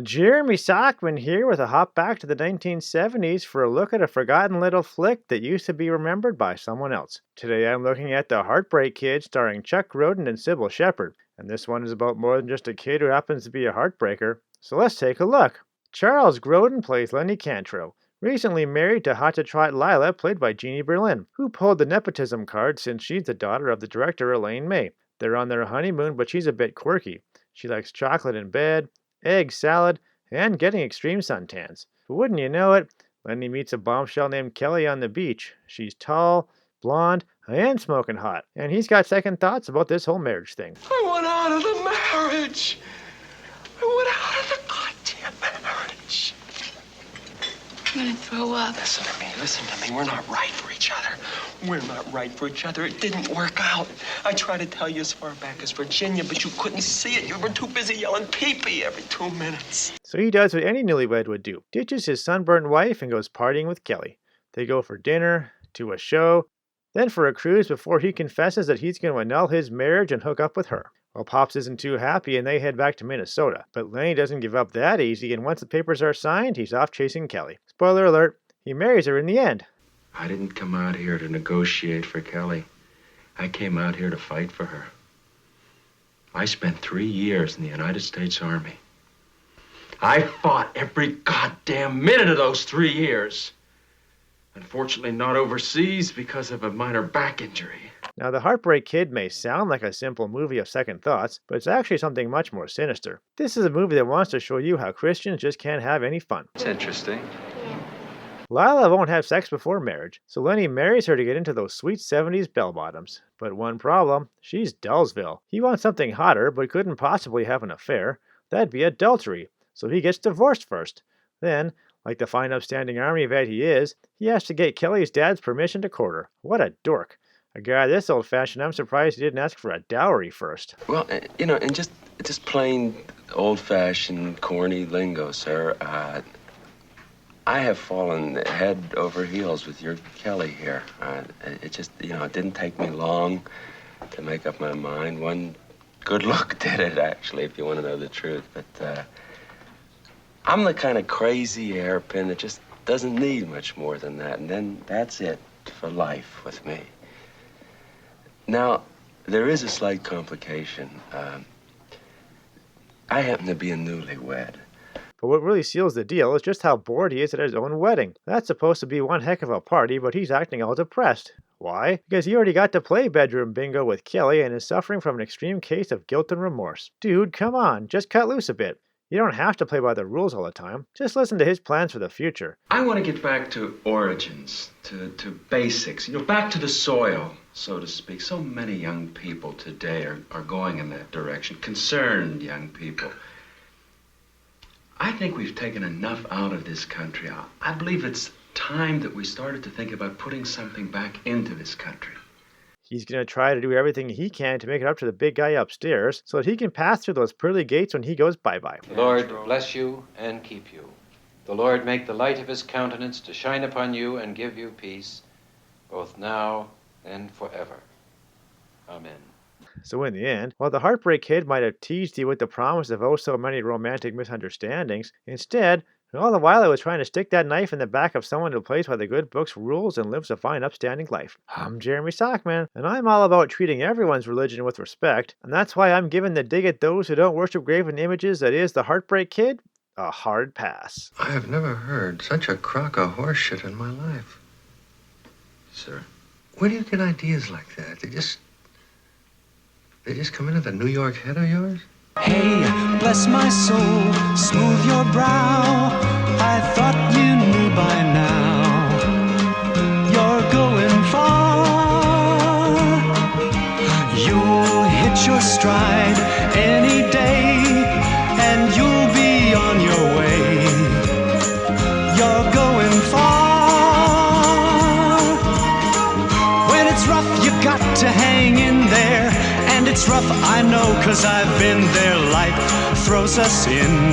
Jeremy Sockman here with a hop back to the 1970s for a look at a forgotten little flick that used to be remembered by someone else. Today I'm looking at The Heartbreak Kid starring Chuck Grodin and Sybil Shepherd, and this one is about more than just a kid who happens to be a heartbreaker. So let's take a look. Charles Grodin plays Lenny Cantrell, recently married to hot-to-trot Lila played by Jeannie Berlin, who pulled the nepotism card since she's the daughter of the director Elaine May. They're on their honeymoon, but she's a bit quirky. She likes chocolate in bed, egg salad, and getting extreme suntans. But wouldn't you know it, Lenny meets a bombshell named Kelly on the beach. She's tall, blonde, and smoking hot, and he's got second thoughts about this whole marriage thing. I want out of the marriage. I want out of the goddamn marriage. I'm gonna throw up. Listen to me. We're not right for each other. We're not right for each other. It didn't work out. I tried to tell you as far back as Virginia, but you couldn't see it. You were too busy yelling pee-pee every 2 minutes. So he does what any newlywed would do. Ditches his sunburnt wife and goes partying with Kelly. They go for dinner, to a show, then for a cruise before he confesses that he's going to annul his marriage and hook up with her. Well, Pops isn't too happy and they head back to Minnesota. But Lenny doesn't give up that easy, and once the papers are signed, he's off chasing Kelly. Spoiler alert, he marries her in the end. I didn't come out here to negotiate for Kelly. I came out here to fight for her. I spent 3 years in the United States Army. I fought every goddamn minute of those 3 years. Unfortunately, not overseas because of a minor back injury. Now, The Heartbreak Kid may sound like a simple movie of second thoughts, but it's actually something much more sinister. This is a movie that wants to show you how Christians just can't have any fun. It's interesting. Lila won't have sex before marriage, so Lenny marries her to get into those sweet 70s bell-bottoms. But one problem, she's Dullsville. He wants something hotter, but couldn't possibly have an affair. That'd be adultery, so he gets divorced first. Then, like the fine upstanding army vet he is, he has to get Kelly's dad's permission to court her. What a dork. A guy this old-fashioned, I'm surprised he didn't ask for a dowry first. Well, and just plain old-fashioned, corny lingo, sir. I have fallen head over heels with your Kelly here. It just, it didn't take me long to make up my mind. One good look did it, actually, if you want to know the truth. But I'm the kind of crazy hairpin that just doesn't need much more than that. And then that's it for life with me. Now, there is a slight complication. I happen to be a newlywed. But what really seals the deal is just how bored he is at his own wedding. That's supposed to be one heck of a party, but he's acting all depressed. Why? Because he already got to play bedroom bingo with Kelly and is suffering from an extreme case of guilt and remorse. Dude, come on, just cut loose a bit. You don't have to play by the rules all the time. Just listen to his plans for the future. I want to get back to origins, to basics, back to the soil, so to speak. So many young people today are going in that direction, concerned young people. I think we've taken enough out of this country. I believe it's time that we started to think about putting something back into this country. He's going to try to do everything he can to make it up to the big guy upstairs so that he can pass through those pearly gates when he goes bye-bye. The Lord bless you and keep you. The Lord make the light of his countenance to shine upon you and give you peace, both now and forever. Amen. So in the end, while the Heartbreak Kid might have teased you with the promise of oh so many romantic misunderstandings, instead, all the while I was trying to stick that knife in the back of someone who plays by the good book's rules and lives a fine upstanding life. I'm Jeremy Sockman, and I'm all about treating everyone's religion with respect, and that's why I'm giving the dig at those who don't worship graven images that is the Heartbreak Kid a hard pass. I have never heard such a crock of horseshit in my life. Sir? Where do you get ideas like that? They just come into the New York head of yours? Hey, bless my soul, smooth your brow. I thought you knew by now. You're going far. You'll hit your stride any day, and you'll be on your way. You're going far. When it's rough, you got to hang in there. And it's rough, I know, 'cause I've been there. Life throws us in